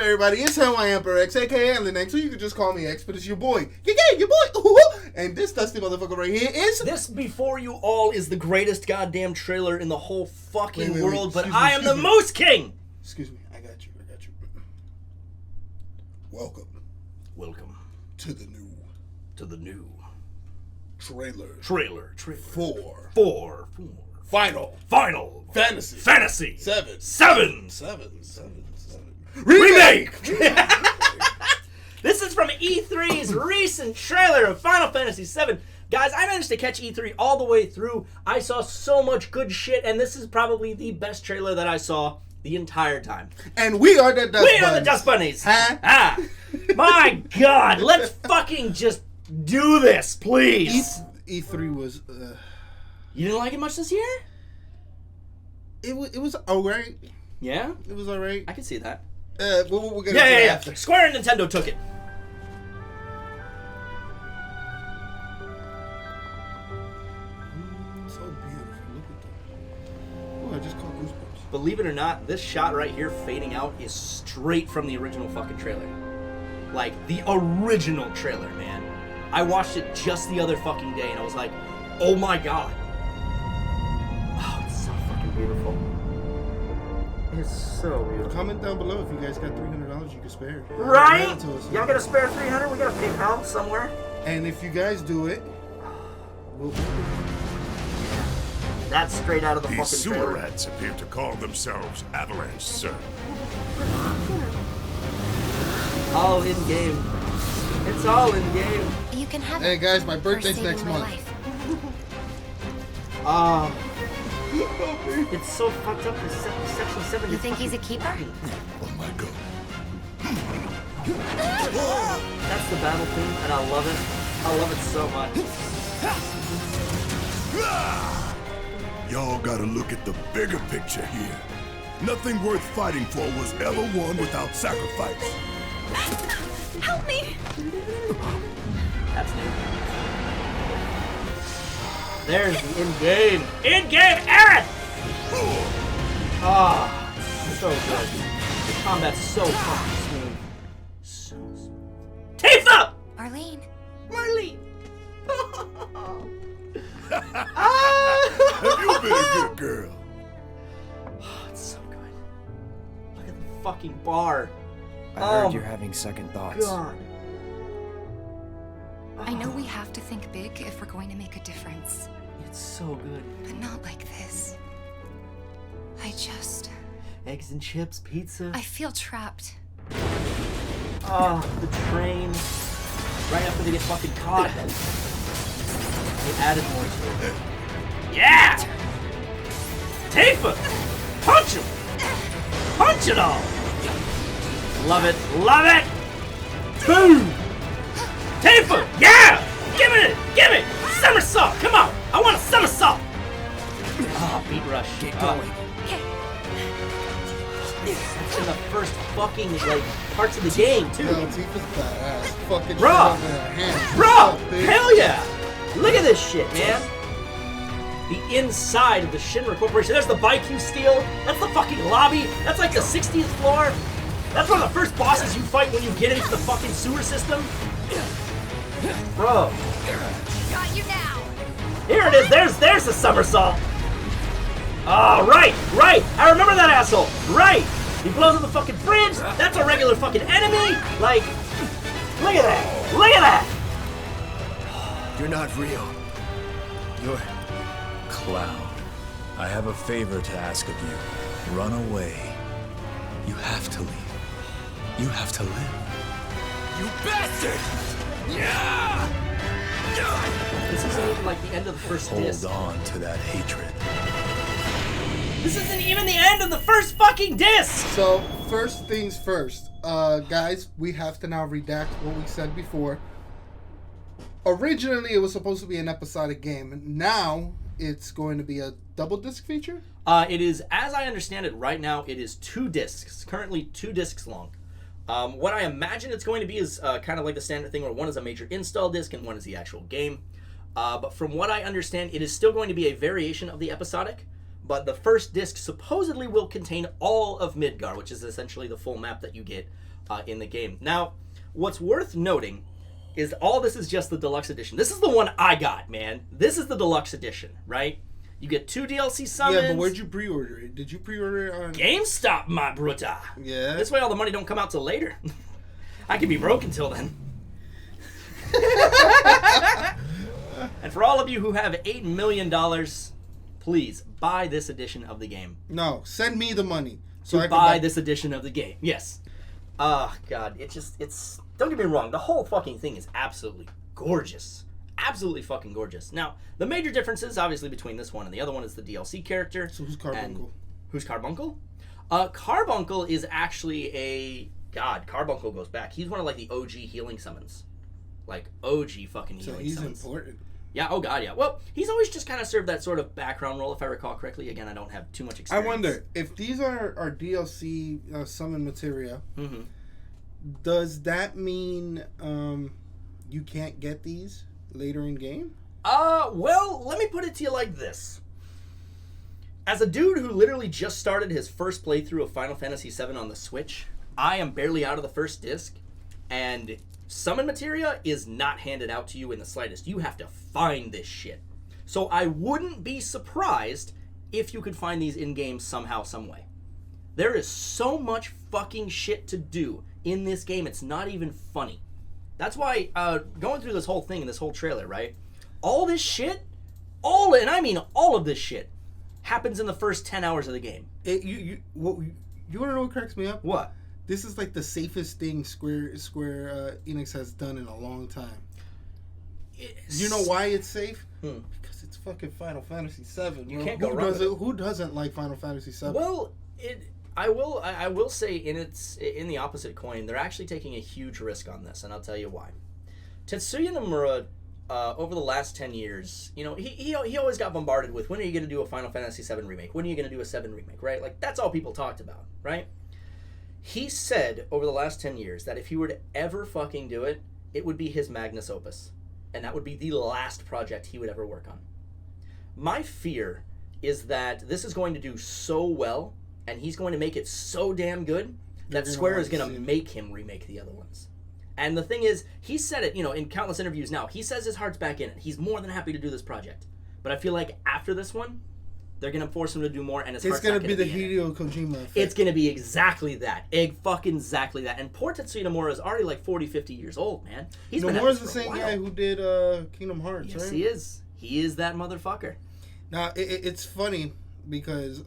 everybody? It's Emperor X, aka X, or you can just call me X, but it's your boy. Yeah, your boy. Ooh. And this dusty motherfucker right here is... This Before You All is the greatest goddamn trailer in the whole fucking world, but Excuse I am the Moose King! Excuse me, I got you. Welcome to the new trailer for Final Fantasy 7 Remake. This is from E3's recent trailer of Final Fantasy VII. Guys, I managed to catch E3 all the way through. I saw so much good shit, and this is probably the best trailer that I saw the entire time. And we are the Dust Bunnies. We are the Dust Bunnies. Huh? My God, let's fucking just do this, please. E3 was... You didn't like it much this year? It was alright. Yeah? It was alright. I can see that. We're gonna do Yeah. after. Square and Nintendo took it. So beautiful. Look at that. Oh, I just caught goosebumps. Believe it or not, this shot right here fading out is straight from the original fucking trailer. Like, the original trailer, man. I watched it just the other fucking day and I was like, oh my God. Oh, it's so fucking beautiful. It's so beautiful. Comment down below if you guys got $300 you can spare. Right? Mail it to us. Y'all got to spare 300? We got to PayPal somewhere. And if you guys do it, we'll... That's straight out of the These fucking sewer trailer. rats appear to call themselves Avalanche, sir. All in game. It's all in game. You can have Hey it guys, my for birthday's saving next my month. life. It's so fucked up. This Section 7 You is think he's a fucking- keeper? Oh my God. That's the battle theme, and I love it. I love it so much. Y'all gotta look at the bigger picture here. Nothing worth fighting for was ever won without sacrifice. Help me! That's new. There's the in-game. In-game Aerith! Ah, so good. The combat's so fucking smooth. So smooth. Tifa! Arlene. Marlene! Have you been a good girl? Oh, it's so good. Look at the fucking bar. I heard you're having second thoughts. God. I know we have to think big if we're going to make a difference, It's so good. but not like this. Eggs and chips, pizza. I feel trapped. Oh, the train. Right after they get fucking caught. They added more to it. Yeah! Tifa! Punch him! Punch it all! Love it! Love it! Boom! Tifa! Yeah! Give it! Give it! Somersault! Come on! I want a somersault! Oh, beat rush. Get going. That's in the first fucking, like, parts of the game, too. Yo, Tifa's badass. Fucking Bro! shit up in her hands. Bro! What's up, bitch? Hell yeah! Look at this shit, man! The inside of the Shinra Corporation. There's the Baiku Steel. That's the fucking lobby. That's like the 60th floor. That's one of the first bosses you fight when you get into the fucking sewer system. Bro. Got you now! Here it is. There's the somersault. Oh, right. I remember that asshole. Right. He blows up the fucking bridge. That's a regular fucking enemy. Like, look at that. Look at that. You're not real. You're... Cloud. I have a favor to ask of you. Run away. You have to leave. You have to live. You bastard! Yeah! This isn't even like the end of the first disc. Hold on to that hatred. This isn't even the end of the first fucking disc! So, first things first. Guys, we have to now redact what we said before. Originally, it was supposed to be an episodic game. Now, it's going to be a double disc feature? It is, as I understand it right now, it is 2 discs. Currently 2 discs long. What I imagine it's going to be is kind of like the standard thing where one is a major install disc and one is the actual game. But from what I understand, it is still going to be a variation of the episodic. but the first disc supposedly will contain all of Midgar, which is essentially the full map that you get in the game. Now, what's worth noting is all this is just the deluxe edition. This is the one I got, man. This is the deluxe edition, right? You get 2 DLC summons. Yeah, but where'd you pre-order it? Did you pre-order it on GameStop, my bruta? Yeah. This way all the money don't come out till later. I can be broke until then. And for all of you who have $8 million, please buy this edition of the game. No, send me the money. So I can buy this edition of the game. Yes. God, it's don't get me wrong, the whole fucking thing is absolutely gorgeous. Absolutely fucking gorgeous. Now, the major differences, obviously, between this one and the other one is the DLC character. So who's Carbuncle? Who's Carbuncle? Carbuncle is actually a... God, Carbuncle goes back. He's one of, like, the OG healing summons. Like, OG fucking healing So he's summons. important. Yeah, oh god, yeah. Well, he's always just kind of served that sort of background role, if I recall correctly. Again, I don't have too much experience. I wonder, if these are DLC summon materia, does that mean you can't get these later in game? Well, let me put it to you like this. As a dude who literally just started his first playthrough of Final Fantasy VII on the Switch, I am barely out of the first disc, and summon materia is not handed out to you in the slightest. You have to find this shit. So I wouldn't be surprised if you could find these in-game somehow, some way. There is so much fucking shit to do in this game, it's not even funny. That's why, going through this whole thing and this whole trailer, right? All this shit, and I mean all of this shit, happens in the first 10 hours of the game. You want to know what cracks me up? What? This is like the safest thing Square Enix has done in a long time. You know why it's safe? Because it's fucking Final Fantasy VII. You can't go wrong with it. Who doesn't like Final Fantasy VII? Well, I will say in the opposite coin, they're actually taking a huge risk on this, and I'll tell you why. Tetsuya Nomura, over the last 10 years, you know, he always got bombarded with, when are you going to do a Final Fantasy VII remake? When are you going to do a 7 remake, right? Like, that's all people talked about, right? He said over the last 10 years that if he were to ever fucking do it, it would be his Magnus Opus. And that would be the last project he would ever work on. My fear is that this is going to do so well, and he's going to make it so damn good, that Square is going to make him remake the other ones. And the thing is, he said it, you know, in countless interviews now, he says his heart's back in it. He's more than happy to do this project. But I feel like after this one, they're going to force him to do more, and his heart's not going to be the Hideo Kojima effect. It's going to be exactly that. Exactly that. And poor Tetsuya Nomura is already like 40, 50 years old, man. Nomura's the same guy who did Kingdom Hearts, yes, right? He is. He is that motherfucker. Now, it's funny because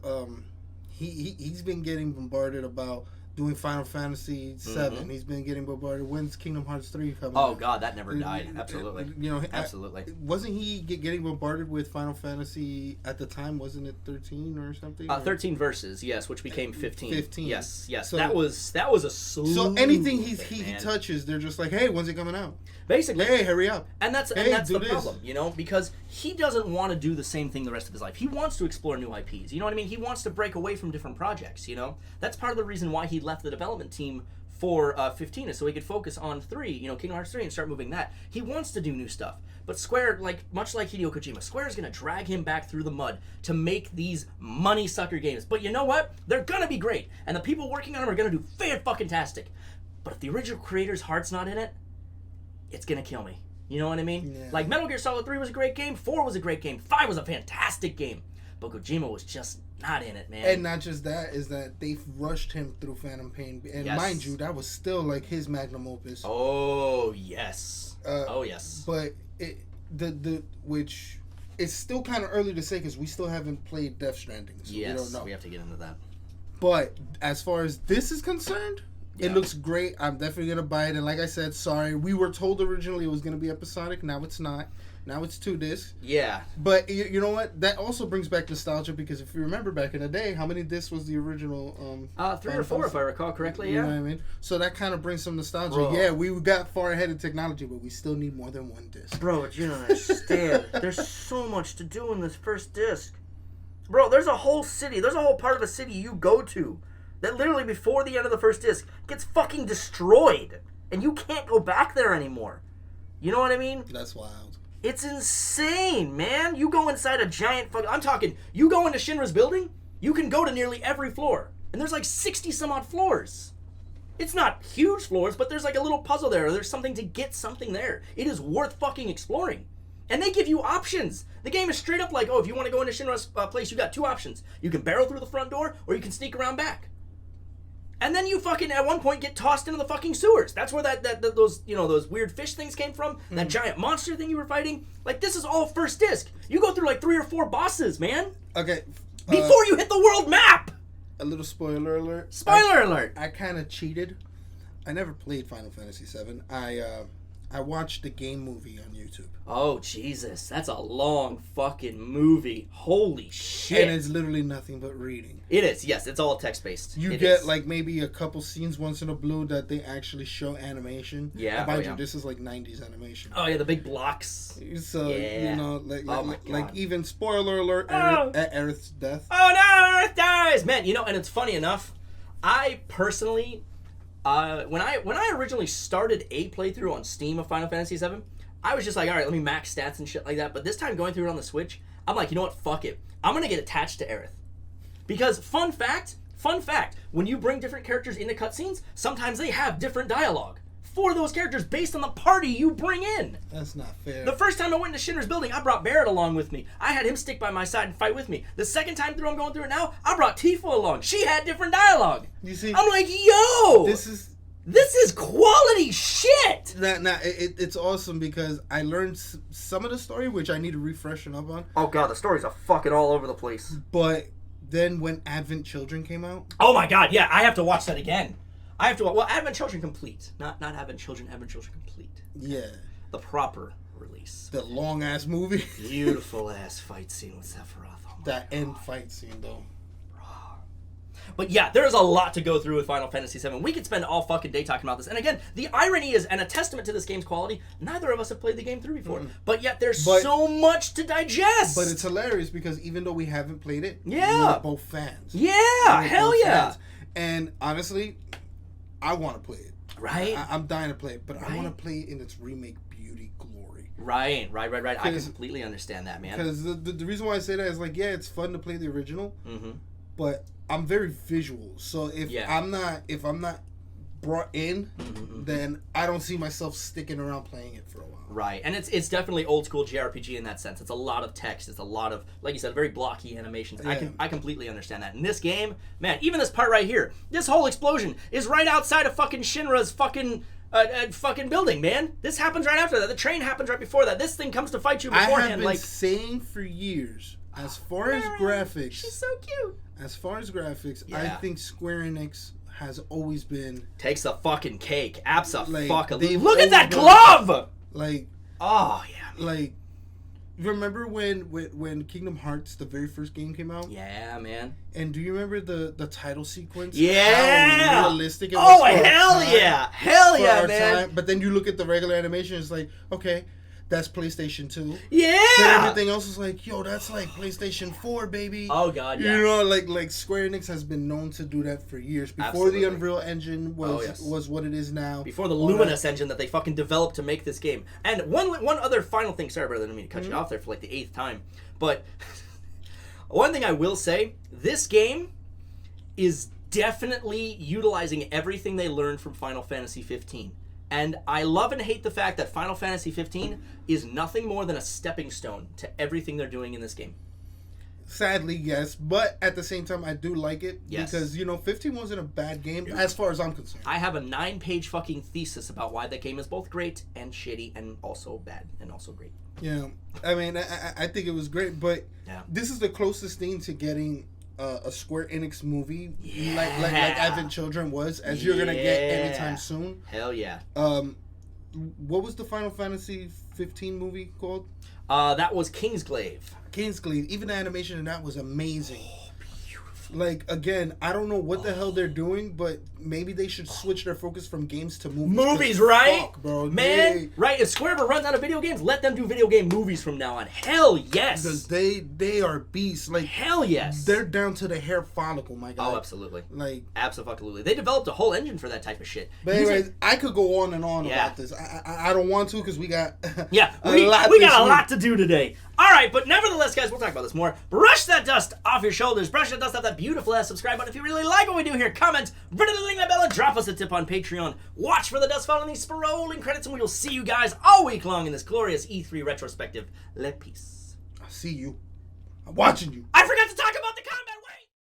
he's been getting bombarded about doing Final Fantasy VII. He's been getting bombarded. When's Kingdom Hearts 3 coming out? Oh, God, that never died. Absolutely. You know, absolutely. Wasn't he getting bombarded with Final Fantasy at the time? Wasn't it 13 or something? 13 verses, yes, which became 15. 15. Yes. So, that was a slew. So anything he touches, they're just like, hey, when's it coming out? Basically. Hey, hurry up. And that's the problem, you know, because he doesn't want to do the same thing the rest of his life. He wants to explore new IPs. You know what I mean? He wants to break away from different projects, you know? That's part of the reason why he left the development team for 15 is so he could focus on 3, you know, Kingdom Hearts 3 and start moving that. He wants to do new stuff. But Square, like much like Hideo Kojima, Square is going to drag him back through the mud to make these money sucker games. But you know what? They're going to be great. And the people working on them are going to do fan-fucking-tastic. But if the original creator's heart's not in it, it's going to kill me. You know what I mean? Yeah. Like, Metal Gear Solid 3 was a great game, 4 was a great game, 5 was a fantastic game. But Kojima was just not in it, man. And not just that, is that they rushed him through Phantom Pain. And mind you, that was still, like, his magnum opus. Oh, yes. Yes. But, which, it's still kind of early to say, because we still haven't played Death Stranding. So yes, we don't know. We have to get into that. But, as far as this is concerned... Yeah. It looks great. I'm definitely going to buy it. And like I said, sorry, we were told originally it was going to be episodic. Now it's not. Now it's 2 discs. Yeah. But you know what? That also brings back nostalgia because if you remember back in the day, how many discs was the original? 3 or 4, if I recall correctly, yeah. You know what I mean? So that kind of brings some nostalgia. Bro. Yeah, we got far ahead in technology, but we still need more than 1 disc. Bro, you don't understand. There's so much to do in this first disc. Bro, there's a whole city. There's a whole part of a city you go to that literally before the end of the first disc gets fucking destroyed. And you can't go back there anymore. You know what I mean? That's wild. It's insane, man. You go inside a giant I'm talking, you go into Shinra's building, you can go to nearly every floor. And there's like 60 some odd floors. It's not huge floors, but there's like a little puzzle there, or there's something to get something there. It is worth fucking exploring. And they give you options. The game is straight up like, oh, if you want to go into Shinra's place, you got 2 options. You can barrel through the front door, or you can sneak around back. And then you fucking, at one point, get tossed into the fucking sewers. That's where those weird fish things came from. That giant monster thing you were fighting. Like, this is all first disc. You go through like 3 or 4 bosses, man. Okay. Before you hit the world map! A little spoiler alert. Spoiler alert! I kind of cheated. I never played Final Fantasy VII. I watched the game movie on YouTube. Oh, Jesus. That's a long fucking movie. Holy shit. And it's literally nothing but reading. It is, yes. It's all text-based. You get, like, maybe a couple scenes once in a blue that they actually show animation. Yeah. And mind you, this is, like, 90s animation. Oh, yeah, the big blocks. So, yeah. you know, like even, spoiler alert, Aerith's death. Oh, no, Aerith dies! Man, you know, and it's funny enough, I personally... when I originally started a playthrough on Steam of Final Fantasy VII, I was just like, all right, let me max stats and shit like that. But this time going through it on the Switch, I'm like, you know what? Fuck it. I'm gonna get attached to Aerith, because fun fact, when you bring different characters into cutscenes, sometimes they have different dialogue for those characters based on the party you bring in. That's not fair. The first time I went into Shinra's building, I brought Barrett along with me. I had him stick by my side and fight with me. The second time through, I'm going through it now, I brought Tifa along. She had different dialogue. You see, I'm like, yo, this is quality shit. It's awesome because I learned some of the story, which I need to refreshen up on. Oh god, the stories are fucking all over the place. But then when Advent Children came out, oh my god, yeah, I have to watch that again. I have to. Well, Advent Children Complete, not Advent Children. Advent Children Complete. Yeah, the proper release. The long ass movie. Beautiful ass fight scene with Sephiroth. Oh that end fight scene though. But yeah, there's a lot to go through with Final Fantasy VII. We could spend all fucking day talking about this. And again, the irony is, and a testament to this game's quality, neither of us have played the game through before. But yet there's so much to digest. But it's hilarious because even though we haven't played it, yeah, we're both fans. Yeah, hell yeah. Fans. And honestly, I want to play it. Right? I'm dying to play it, but I want to play it in its remake beauty glory. Right. I completely understand that, man. Because the reason why I say that is like, yeah, it's fun to play the original, but I'm very visual, so if I'm not brought in, then I don't see myself sticking around playing it for a while. Right, and it's definitely old school JRPG in that sense. It's a lot of text. It's a lot of, like you said, very blocky animations. Yeah. I completely understand that. In this game, man, even this part right here, this whole explosion is right outside of fucking Shinra's fucking building, man. This happens right after that. The train happens right before that. This thing comes to fight you beforehand. I have been saying for years, as far as graphics, she's so cute. As far as graphics, I think Square Enix has always been takes the fucking cake. Abso-fucking. Like, look at that glove. Like, oh yeah. Like, remember when Kingdom Hearts, the very first game, came out? Yeah, man. And do you remember the title sequence? Yeah. How realistic it was. Oh hell yeah, man. Time. But then you look at the regular animation, it's like, okay, that's PlayStation 2. Yeah. But everything else is like, yo, that's like PlayStation 4, baby. Oh god, yeah. You know, like Square Enix has been known to do that for years. Before the Unreal Engine was what it is now. Before the Luminous engine that they fucking developed to make this game. And one other final thing, sorry brother, I didn't mean to cut you off there for like the 8th time. But one thing I will say, this game is definitely utilizing everything they learned from Final Fantasy 15. And I love and hate the fact that Final Fantasy 15 is nothing more than a stepping stone to everything they're doing in this game. Sadly, yes. But at the same time, I do like it. Yes. Because, 15 wasn't a bad game as far as I'm concerned. I have a 9-page fucking thesis about why that game is both great and shitty and also bad and also great. Yeah. I mean, I think it was great. But this is the closest thing to getting a Square Enix movie like Advent Children was, as you're gonna get anytime soon. Hell yeah. What was the Final Fantasy 15 movie called? That was Kingsglaive. Even the animation in that was amazing. Oh, beautiful. Like, again, I don't know what the hell they're doing, but maybe they should switch their focus from games to movies. Movies, right? Fuck, bro. Man, right? If Square ever runs out of video games, let them do video game movies from now on. Hell yes. Because they are beasts. Like, hell yes. They're down to the hair follicle, my guy. Oh, absolutely. Like, absolutely. They developed a whole engine for that type of shit. But anyways, I could go on and on about this. I don't want to because we got we got a lot to do today. All right, but nevertheless, guys, we'll talk about this more. Brush that dust off your shoulders. Brush that dust off that beautiful ass subscribe button. If you really like what we do here, comment, ring that bell, and drop us a tip on Patreon. Watch for the dust following these scrolling credits, and we will see you guys all week long in this glorious E3 retrospective. Let peace. I see you. I'm watching you. I forgot.